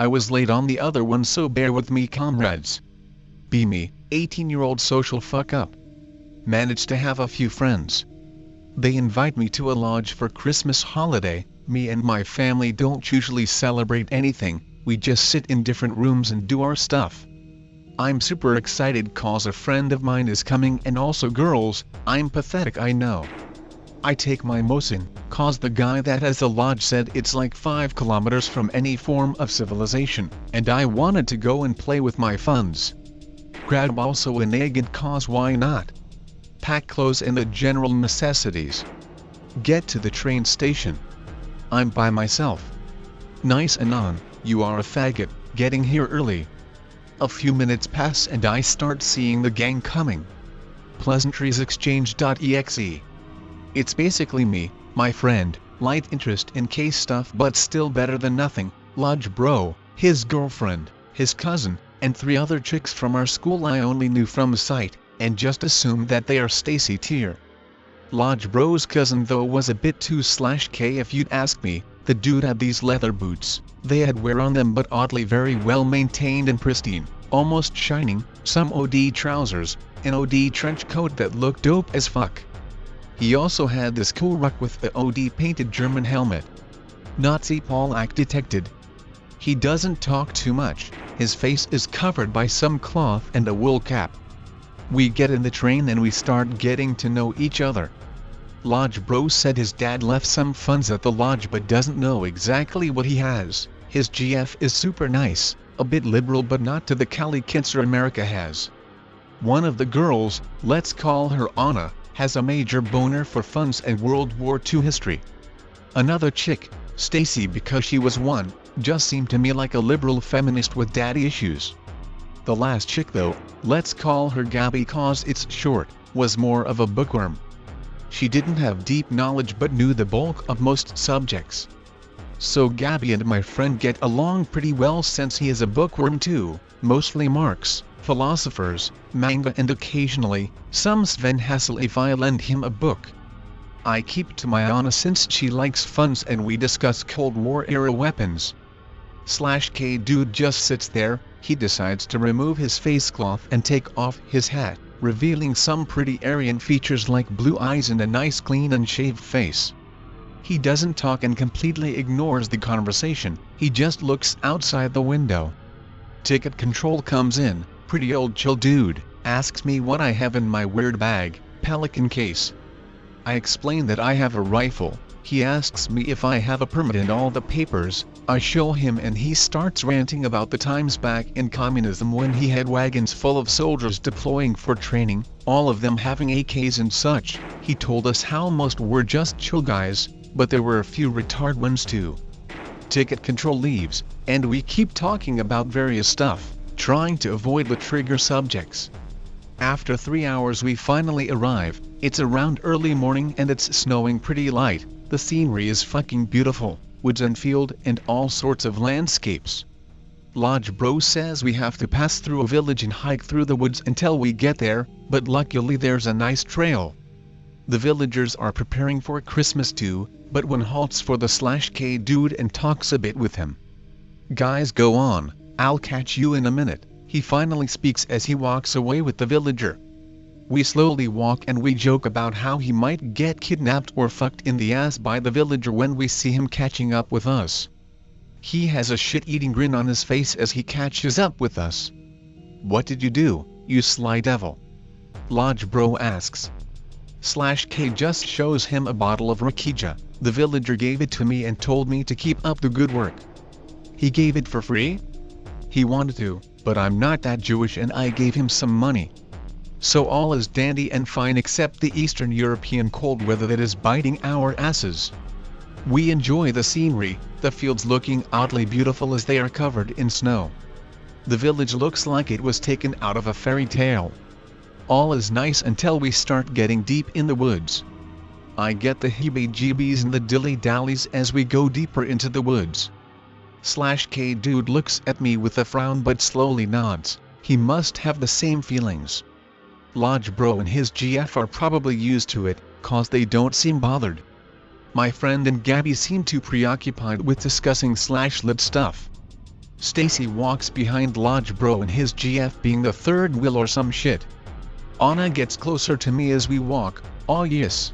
I was late on the other one, so bear with me, comrades. Be me, 18-year-old social fuck up. Managed to have a few friends. They invite me to a lodge for Christmas holiday. Me and my family don't usually celebrate anything, we just sit in different rooms and do our stuff. I'm super excited cause a friend of mine is coming, and also girls. I'm pathetic, I know. I take my Mosin, cause the guy that has the lodge said it's like 5 kilometers from any form of civilization, and I wanted to go and play with my funds. Grab also an egg, and cause why not? Pack clothes and the general necessities. Get to the train station. I'm by myself. Nice Anon, you are a faggot, getting here early. A few minutes pass and I start seeing the gang coming. Pleasantries exchange.exe. It's basically me, my friend, light interest in case stuff but still better than nothing, Lodge Bro, his girlfriend, his cousin, and 3 other chicks from our school I only knew from sight, and just assumed that they are Stacy tier. Lodge Bro's cousin though was a bit too /K if you'd ask me. The dude had these leather boots, they had wear on them but oddly very well maintained and pristine, almost shining, some OD trousers, an OD trench coat that looked dope as fuck. He also had this cool ruck with the OD painted German helmet. Nazi Polak detected. He doesn't talk too much, his face is covered by some cloth and a wool cap. We get in the train and we start getting to know each other. Lodge Bro said his dad left some funds at the lodge but doesn't know exactly what he has. His GF is super nice, a bit liberal but not to the Cali cancer America has. One of the girls, let's call her Anna, has a major boner for funds and World War II history. Another chick, Stacy, because she was one, just seemed to me like a liberal feminist with daddy issues. The last chick though, let's call her Gabby cause it's short, was more of a bookworm. She didn't have deep knowledge but knew the bulk of most subjects. So Gabby and my friend get along pretty well since he is a bookworm too, mostly Marx, philosophers, manga and occasionally, some Sven Hassel if I lend him a book. I keep to my Anna since she likes funds and we discuss Cold War era weapons. /K dude just sits there, he decides to remove his face cloth and take off his hat, revealing some pretty Aryan features like blue eyes and a nice clean and shaved face. He doesn't talk and completely ignores the conversation, he just looks outside the window. Ticket control comes in, pretty old chill dude, asks me what I have in my weird bag, Pelican case. I explain that I have a rifle, he asks me if I have a permit and all the papers, I show him and he starts ranting about the times back in communism when he had wagons full of soldiers deploying for training, all of them having AKs and such. He told us how most were just chill guys, but there were a few retard ones too. Ticket control leaves, and we keep talking about various stuff, trying to avoid the trigger subjects. After 3 hours we finally arrive, it's around early morning and it's snowing pretty light, the scenery is fucking beautiful, woods and field and all sorts of landscapes. Lodge Bro says we have to pass through a village and hike through the woods until we get there, but luckily there's a nice trail. The villagers are preparing for Christmas too, but one halts for the /K dude and talks a bit with him. Guys, go on, I'll catch you in a minute, he finally speaks as he walks away with the villager. We slowly walk and we joke about how he might get kidnapped or fucked in the ass by the villager when we see him catching up with us. He has a shit-eating grin on his face as he catches up with us. What did you do, you sly devil? Lodge Bro asks. /K just shows him a bottle of Rakija, the villager gave it to me and told me to keep up the good work. He gave it for free? He wanted to, but I'm not that Jewish and I gave him some money. So all is dandy and fine except the Eastern European cold weather that is biting our asses. We enjoy the scenery, the fields looking oddly beautiful as they are covered in snow. The village looks like it was taken out of a fairy tale. All is nice until we start getting deep in the woods. I get the heebie-jeebies and the dilly-dallies as we go deeper into the woods. /K dude looks at me with a frown but slowly nods, he must have the same feelings. Lodge Bro and his GF are probably used to it, cause they don't seem bothered. My friend and Gabby seem too preoccupied with discussing /lit stuff. Stacy walks behind Lodge Bro and his GF being the third wheel or some shit. Anna gets closer to me as we walk. Oh yes.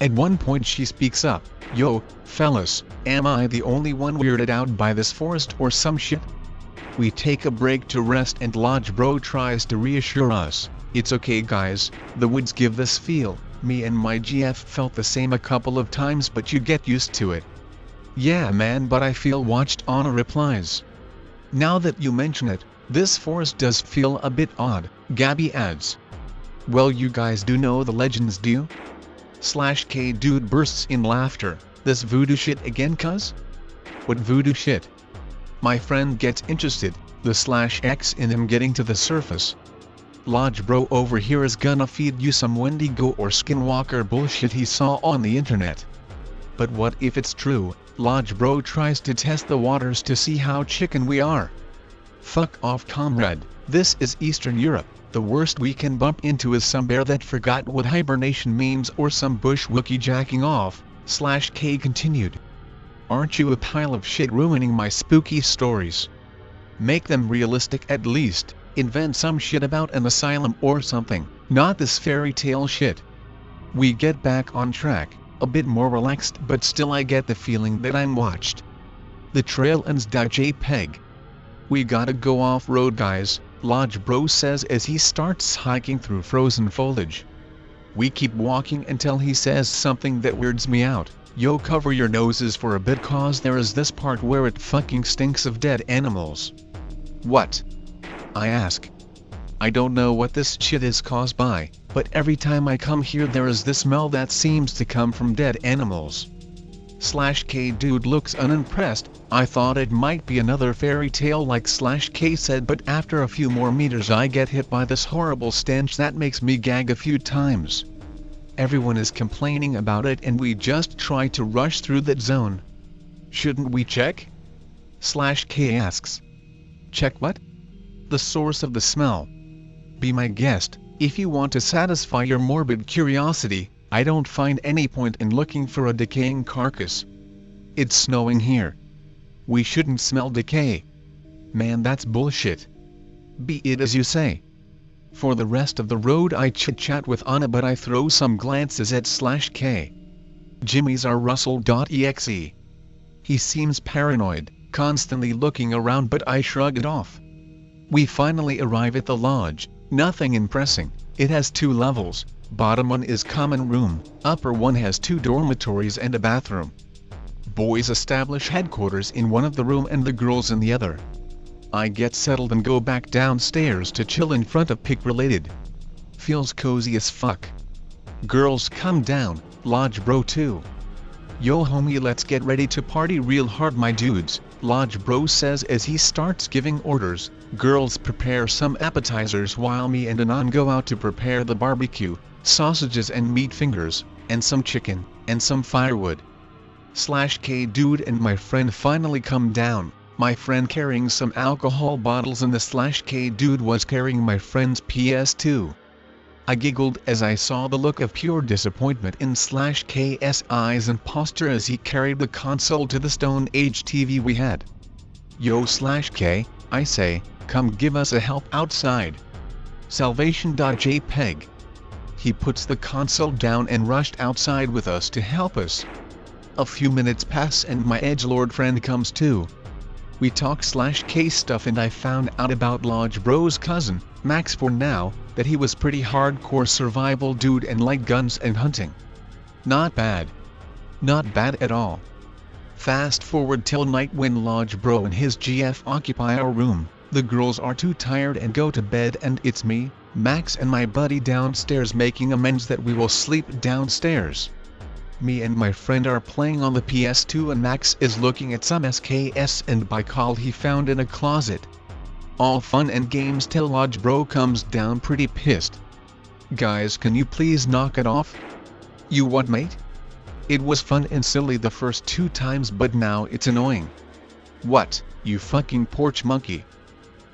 At one point she speaks up. Yo, fellas, am I the only one weirded out by this forest or some shit? We take a break to rest and Lodge Bro tries to reassure us. It's okay guys, the woods give this feel. Me and my GF felt the same a couple of times but you get used to it. Yeah man, but I feel watched. Anna replies. Now that you mention it, this forest does feel a bit odd, Gabby adds. Well you guys do know the legends do you? K dude bursts in laughter. This voodoo shit again cuz? What voodoo shit? My friend gets interested, the X in him getting to the surface. Lodge Bro over here is gonna feed you some Wendigo or Skinwalker bullshit he saw on the internet. But what if it's true? Lodge Bro tries to test the waters to see how chicken we are. Fuck off comrade, this is Eastern Europe, the worst we can bump into is some bear that forgot what hibernation means or some bush Wookie jacking off, K continued. Aren't you a pile of shit ruining my spooky stories? Make them realistic at least, invent some shit about an asylum or something, not this fairy tale shit. We get back on track. A bit more relaxed but still I get the feeling that I'm watched. The trail ends. JPEG. We gotta go off-road guys, Lodge Bro says as he starts hiking through frozen foliage. We keep walking until he says something that weirds me out. Yo, cover your noses for a bit cause there is this part where it fucking stinks of dead animals. What? I ask. I don't know what this shit is caused by, but every time I come here there is this smell that seems to come from dead animals. K dude looks unimpressed. I thought it might be another fairy tale like K said, but after a few more meters I get hit by this horrible stench that makes me gag a few times. Everyone is complaining about it and we just try to rush through that zone. Shouldn't we check? K asks. Check what? The source of the smell. Be my guest, if you want to satisfy your morbid curiosity. I don't find any point in looking for a decaying carcass. It's snowing here. We shouldn't smell decay. Man, that's bullshit. Be it as you say. For the rest of the road I chit-chat with Anna but I throw some glances at K. Jimmy's our Russell.exe. He seems paranoid, constantly looking around but I shrug it off. We finally arrive at the lodge, nothing impressive. It has 2 levels, bottom one is common room, upper one has 2 dormitories and a bathroom. Boys establish headquarters in one of the room and the girls in the other. I get settled and go back downstairs to chill in front of PIC related. Feels cozy as fuck. Girls come down, Lodge Bro too. Yo homie, let's get ready to party real hard my dudes, Lodge Bro says as he starts giving orders. Girls prepare some appetizers while me and Anon go out to prepare the barbecue, sausages and meat fingers, and some chicken, and some firewood. K dude and my friend finally come down, my friend carrying some alcohol bottles and the K dude was carrying my friend's PS2. I giggled as I saw the look of pure disappointment in K's eyes and posture as he carried the console to the Stone Age TV we had. Yo K, I say, come give us a help outside. Salvation.jpg. He puts the console down and rushed outside with us to help us. A few minutes pass and my edgelord friend comes too. We talk K stuff and I found out about Lodge Bro's cousin, Max for now, that he was pretty hardcore survival dude and liked guns and hunting. Not bad. Not bad at all. Fast forward till night when Lodge Bro and his GF occupy our room, the girls are too tired and go to bed and it's me, Max and my buddy downstairs making amends that we will sleep downstairs. Me and my friend are playing on the PS2 and Max is looking at some SKS and by call he found in a closet. All fun and games till Lodge Bro comes down pretty pissed. Guys, can you please knock it off? You what mate? It was fun and silly the first 2 times but now it's annoying. What, you fucking porch monkey?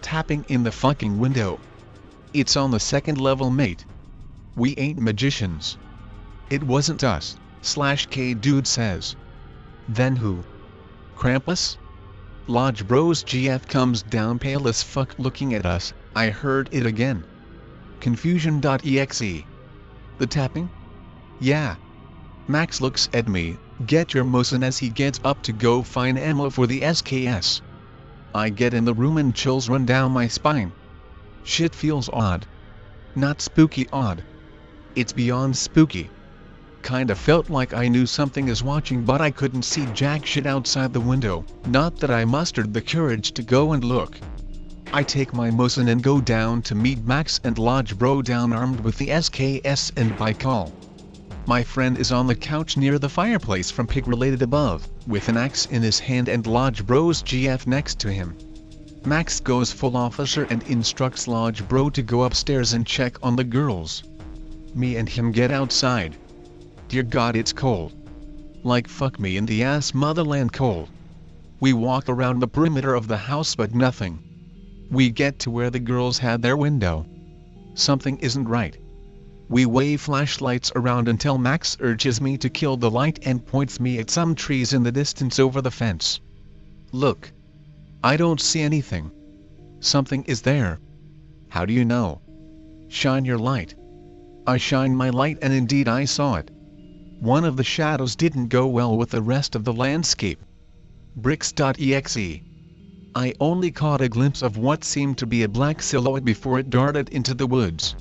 Tapping in the fucking window. It's on the 2nd level mate. We ain't magicians. It wasn't us. K dude says. Then who? Krampus? Lodge Bros GF comes down pale as fuck looking at us. I heard it again. Confusion.exe. The tapping? Yeah. Max looks at me, get your mosin as he gets up to go find ammo for the SKS. I get in the room and chills run down my spine. Shit feels odd. Not spooky odd. It's beyond spooky. Kinda felt like I knew something is watching but I couldn't see jack shit outside the window, not that I mustered the courage to go and look. I take my mosin and go down to meet Max and Lodge Bro down armed with the SKS and Baikal. My friend is on the couch near the fireplace from pig related above, with an axe in his hand and Lodge Bro's GF next to him. Max goes full officer and instructs Lodge Bro to go upstairs and check on the girls. Me and him get outside. Dear God, it's cold. Like fuck me in the ass motherland cold. We walk around the perimeter of the house but nothing. We get to where the girls had their window. Something isn't right. We wave flashlights around until Max urges me to kill the light and points me at some trees in the distance over the fence. Look. I don't see anything. Something is there. How do you know? Shine your light. I shine my light and indeed I saw it. One of the shadows didn't go well with the rest of the landscape. Bricks.exe. I only caught a glimpse of what seemed to be a black silhouette before it darted into the woods.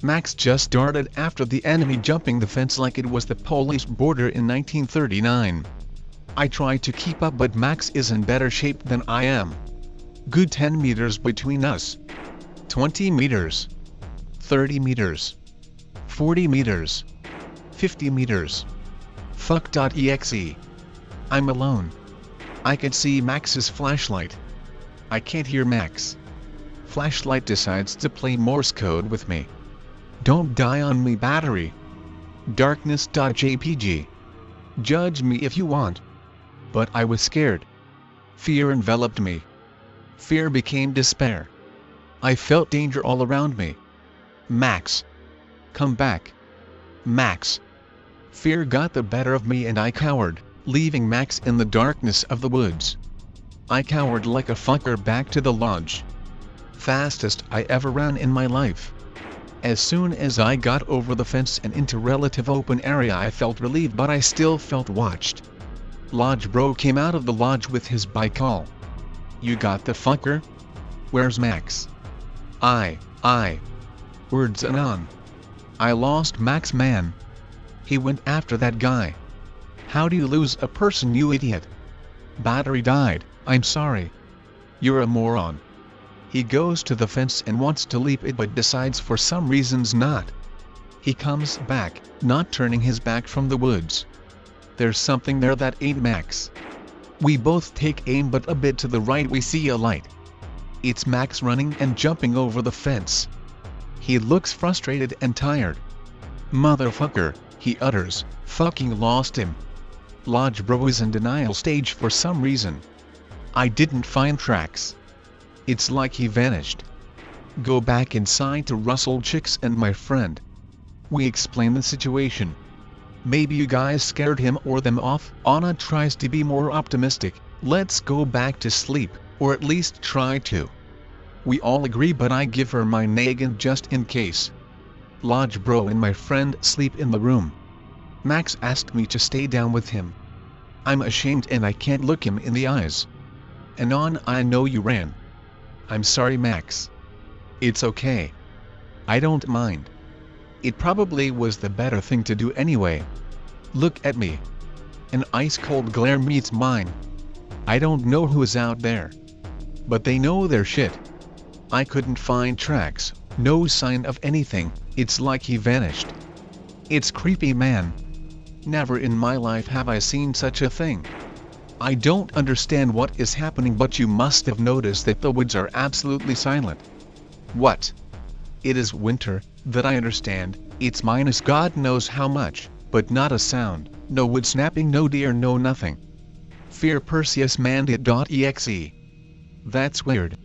Max just darted after the enemy, jumping the fence like it was the Polish border in 1939. I try to keep up but Max is in better shape than I am. Good 10 meters between us. 20 meters. 30 meters. 40 meters. 50 meters. Fuck.exe. I'm alone. I can see Max's flashlight. I can't hear Max. Flashlight decides to play Morse code with me. Don't die on me battery. Darkness.jpg. Judge me if you want. But I was scared. Fear enveloped me. Fear became despair. I felt danger all around me. Max. Come back. Max. Fear got the better of me and I cowered, leaving Max in the darkness of the woods. I cowered like a fucker back to the lodge. Fastest I ever ran in my life. As soon as I got over the fence and into relative open area I felt relieved but I still felt watched. Lodge Bro came out of the lodge with his Baikal. You got the fucker? Where's Max? Words anon. I lost Max man. He went after that guy. How do you lose a person, you idiot? Battery died, I'm sorry. You're a moron. He goes to the fence and wants to leap it but decides for some reasons not. He comes back, not turning his back from the woods. There's something there that ain't Max. We both take aim but a bit to the right we see a light. It's Max running and jumping over the fence. He looks frustrated and tired. Motherfucker, he utters, fucking lost him. Lodge Bro is in denial stage for some reason. I didn't find tracks. It's like he vanished. Go back inside to Russell Chicks and my friend. We explain the situation. Maybe you guys scared him or them off. Anna tries to be more optimistic. Let's go back to sleep, or at least try to. We all agree but I give her my naggin just in case. Lodge Bro and my friend sleep in the room. Max asked me to stay down with him. I'm ashamed and I can't look him in the eyes. Anon, I know you ran. I'm sorry Max. It's okay. I don't mind. It probably was the better thing to do anyway. Look at me. An ice-cold glare meets mine. I don't know who is out there. But they know their shit. I couldn't find tracks, no sign of anything, it's like he vanished. It's creepy, man. Never in my life have I seen such a thing. I don't understand what is happening but you must have noticed that the woods are absolutely silent. What? It is winter, that I understand, it's minus God knows how much, but not a sound, no wood snapping, no deer, no nothing. Fear Perseus Mandate.exe. That's weird.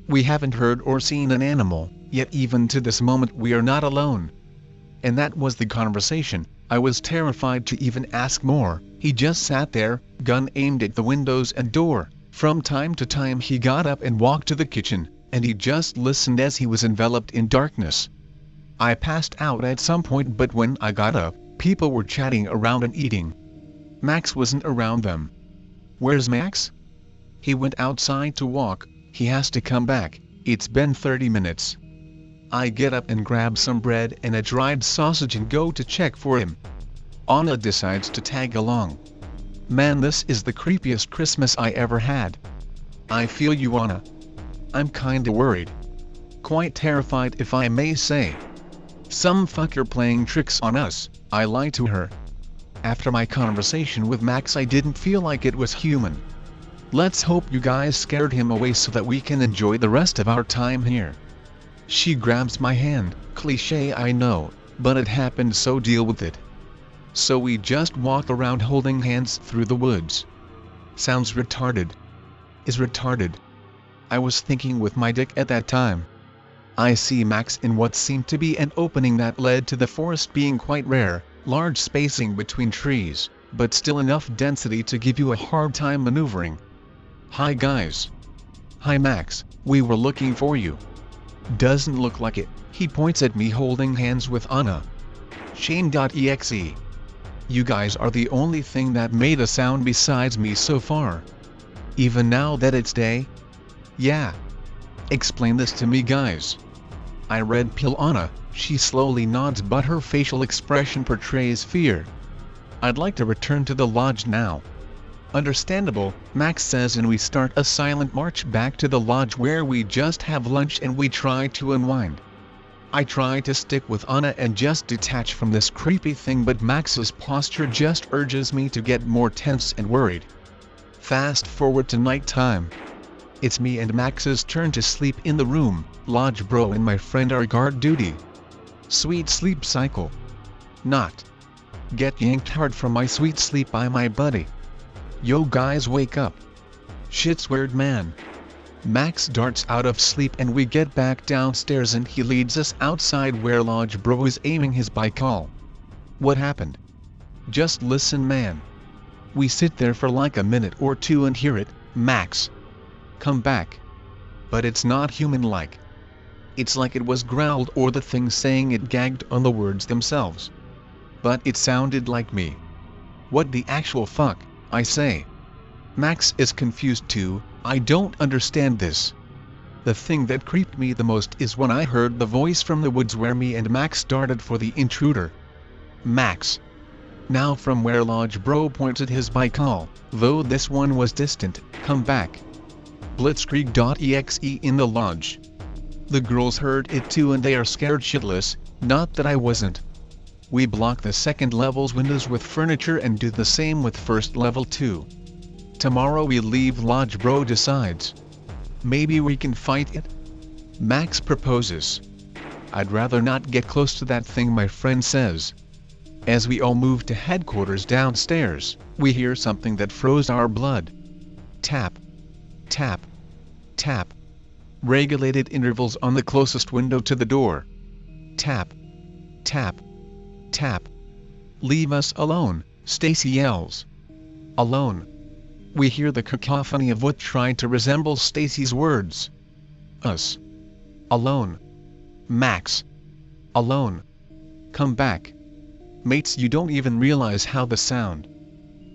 We haven't heard or seen an animal, yet even to this moment we are not alone. And that was the conversation. I was terrified to even ask more. He just sat there, gun aimed at the windows and door, From time to time he got up and walked to the kitchen, and he just listened as he was enveloped in darkness. I passed out at some point, but when I got up, people were chatting around and eating. Max wasn't around them. Where's Max? He went outside to walk. He has to come back. It's been 30 minutes. I get up and grab some bread and a dried sausage and go to check for him. Anna decides to tag along. Man, this is the creepiest Christmas I ever had. I feel you, Anna. I'm kinda worried. Quite terrified, if I may say. Some fucker playing tricks on us. I lied to her. After my conversation with Max, I didn't feel like it was human. Let's hope you guys scared him away so that we can enjoy the rest of our time here. She grabs my hand. Cliché, I know, but it happened, so deal with it. So we just walk around holding hands through the woods. Sounds retarded. Is retarded. I was thinking with my dick at that time. I see Max in what seemed to be an opening that led to the forest being quite rare, large spacing between trees, but still enough density to give you a hard time maneuvering. Hi guys. Hi Max, we were looking for you. Doesn't look like it. He points at me holding hands with Anna. Shame.exe. You guys are the only thing that made a sound besides me so far. Even now that it's day? Yeah. Explain this to me, guys. I red pill Anna. She slowly nods, but her facial expression portrays fear. I'd like to return to the lodge now. Understandable, Max says, and we start a silent march back to the lodge where we just have lunch and we try to unwind. I try to stick with Anna and just detach from this creepy thing, but Max's posture just urges me to get more tense and worried. Fast forward to night time. It's me and Max's turn to sleep in the room. Lodge bro and my friend are guard duty. Sweet sleep cycle. Not. Get yanked hard from my sweet sleep by my buddy. Yo guys, wake up. Shit's weird, man. Max darts out of sleep and we get back downstairs and he leads us outside where Lodge bro is aiming his bicall. What happened? Just listen, man. We sit there for like a minute or two and hear it. Max. Come back. But it's not human-like. It's like it was growled or the thing saying it gagged on the words themselves. But it sounded like me. What the actual fuck, I say. Max is confused too. I don't understand this. The thing that creeped me the most is when I heard the voice from the woods where me and Max darted for the intruder. Max. Now from where Lodge bro pointed his bicall, though this one was distant, come back. Blitzkrieg.exe in the lodge. The girls heard it too and they are scared shitless, not that I wasn't. We block the second level's windows with furniture and do the same with first level too. Tomorrow we leave, Lodge bro decides. Maybe we can fight it? Max proposes. I'd rather not get close to that thing, my friend says. As we all move to headquarters downstairs, we hear something that froze our blood. Tap. Tap. Tap. Regulated intervals on the closest window to the door. Tap. Tap. Tap. Leave us alone, Stacy yells. Alone. We hear the cacophony of what tried to resemble Stacy's words. Us. Alone. Max. Alone. Come back. Mates, you don't even realize how the sound.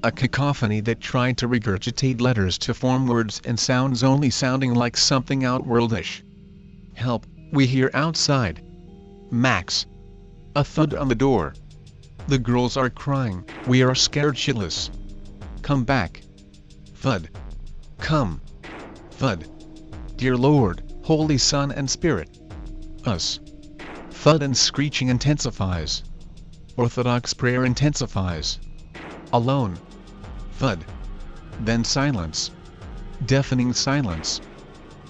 A cacophony that tried to regurgitate letters to form words and sounds, only sounding like something outworldish. Help, we hear outside. Max. A thud on the door. The girls are crying. We are scared shitless. Come back. Thud. Come. Thud. Dear Lord, Holy Son and Spirit. Us. Thud and screeching intensifies. Orthodox prayer intensifies. Alone. Thud. Then silence. Deafening silence.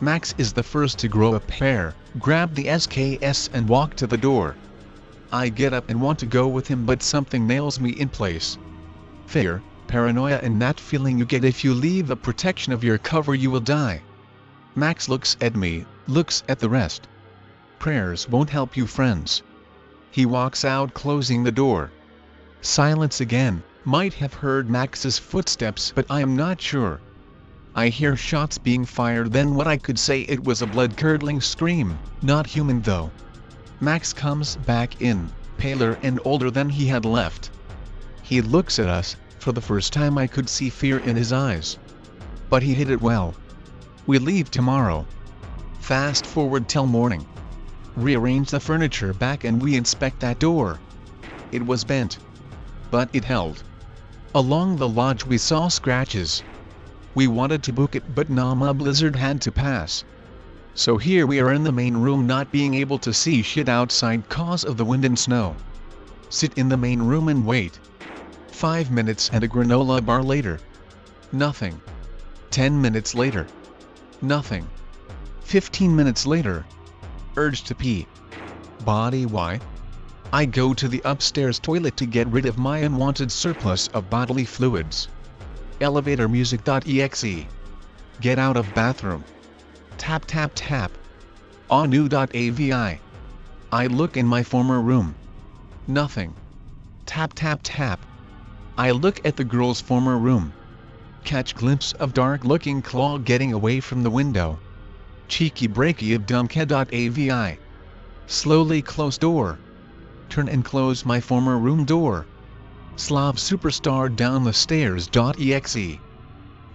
Max is the first to grow a pair, grab the SKS and walk to the door. I get up and want to go with him, but something nails me in place. Fear, paranoia, and that feeling you get if you leave the protection of your cover you will die. Max looks at me, looks at the rest. Prayers won't help you, friends. He walks out, closing the door. Silence again. Might have heard Max's footsteps, but I am not sure. I hear shots being fired, then what I could say it was a blood-curdling scream, not human though. Max comes back in, paler and older than he had left. He looks at us. For the first time I could see fear in his eyes. But he hid it well. We leave tomorrow. Fast forward till morning. Rearrange the furniture back and we inspect that door. It was bent. But it held. Along the lodge we saw scratches. We wanted to book it but a blizzard had to pass. So here we are in the main room not being able to see shit outside cause of the wind and snow. Sit in the main room and wait. 5 minutes and a granola bar later. Nothing. 10 minutes later. Nothing. 15 minutes later. Urge to pee. Body why? I go to the upstairs toilet to get rid of my unwanted surplus of bodily fluids. Elevator music.exe. Get out of bathroom. Tap tap tap. Anu.avi. I look in my former room. Nothing. Tap tap tap. I look at the girl's former room. Catch glimpse of dark-looking claw getting away from the window. Cheeky breaky of dumbkid.avi. Slowly close door. Turn and close my former room door. Slav superstar down the stairs.exe.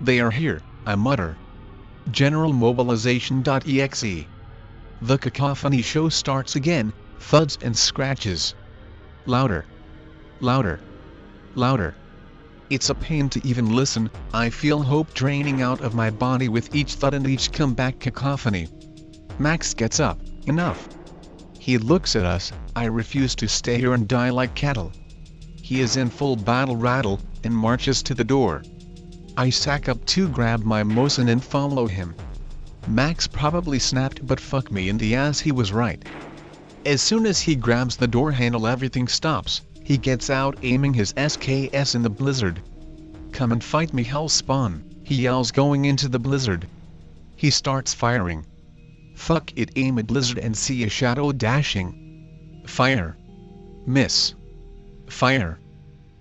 They are here, I mutter. General mobilization.exe. The cacophony show starts again, thuds and scratches. Louder. Louder. Louder. It's a pain to even listen. I feel hope draining out of my body with each thud and each comeback cacophony. Max gets up. Enough. He looks at us. I refuse to stay here and die like cattle. He is in full battle rattle and marches to the door. I sack up to grab my Mosin and follow him. Max probably snapped, but fuck me in the ass, he was right. As soon as he grabs the door handle everything stops. He gets out aiming his SKS in the blizzard. Come and fight me hellspawn, he yells going into the blizzard. He starts firing. Fuck it, aim at blizzard and see a shadow dashing. Fire. Miss. Fire.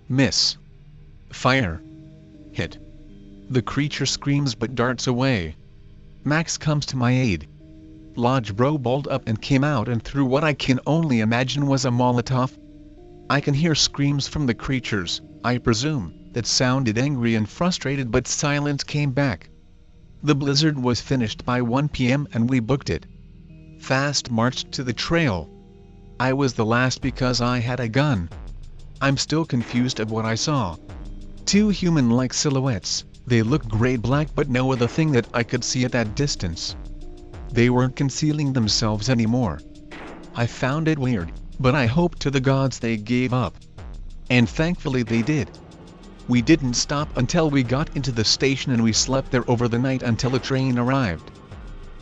Miss. Fire. Hit. The creature screams but darts away. Max comes to my aid. Lodge bro balled up and came out and threw what I can only imagine was a Molotov. I can hear screams from the creatures, I presume, that sounded angry and frustrated, but silence came back. The blizzard was finished by 1 p.m. and we booked it. Fast marched to the trail. I was the last because I had a gun. I'm still confused of what I saw. 2 human-like silhouettes, they looked grey black but no other thing that I could see at that distance. They weren't concealing themselves anymore. I found it weird. But I hope to the gods they gave up. And thankfully they did. We didn't stop until we got into the station and we slept there over the night until a train arrived.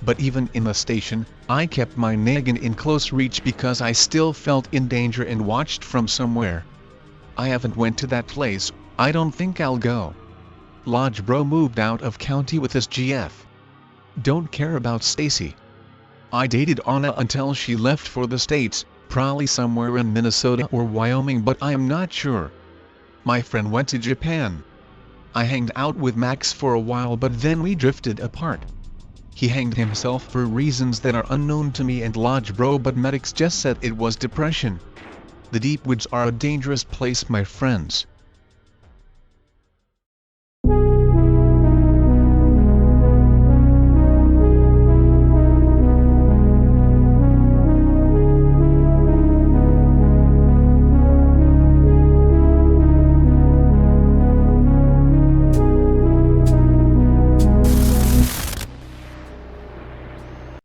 But even in the station, I kept my noggin in close reach because I still felt in danger and watched from somewhere. I haven't went to that place, I don't think I'll go. Lodge bro moved out of county with his GF. Don't care about Stacy. I dated Anna until she left for the States. Probably somewhere in Minnesota or Wyoming, but I am not sure. My friend went to Japan. I hanged out with Max for a while but then we drifted apart. He hanged himself for reasons that are unknown to me and Lodge bro, but medics just said it was depression. The deep woods are a dangerous place, my friends.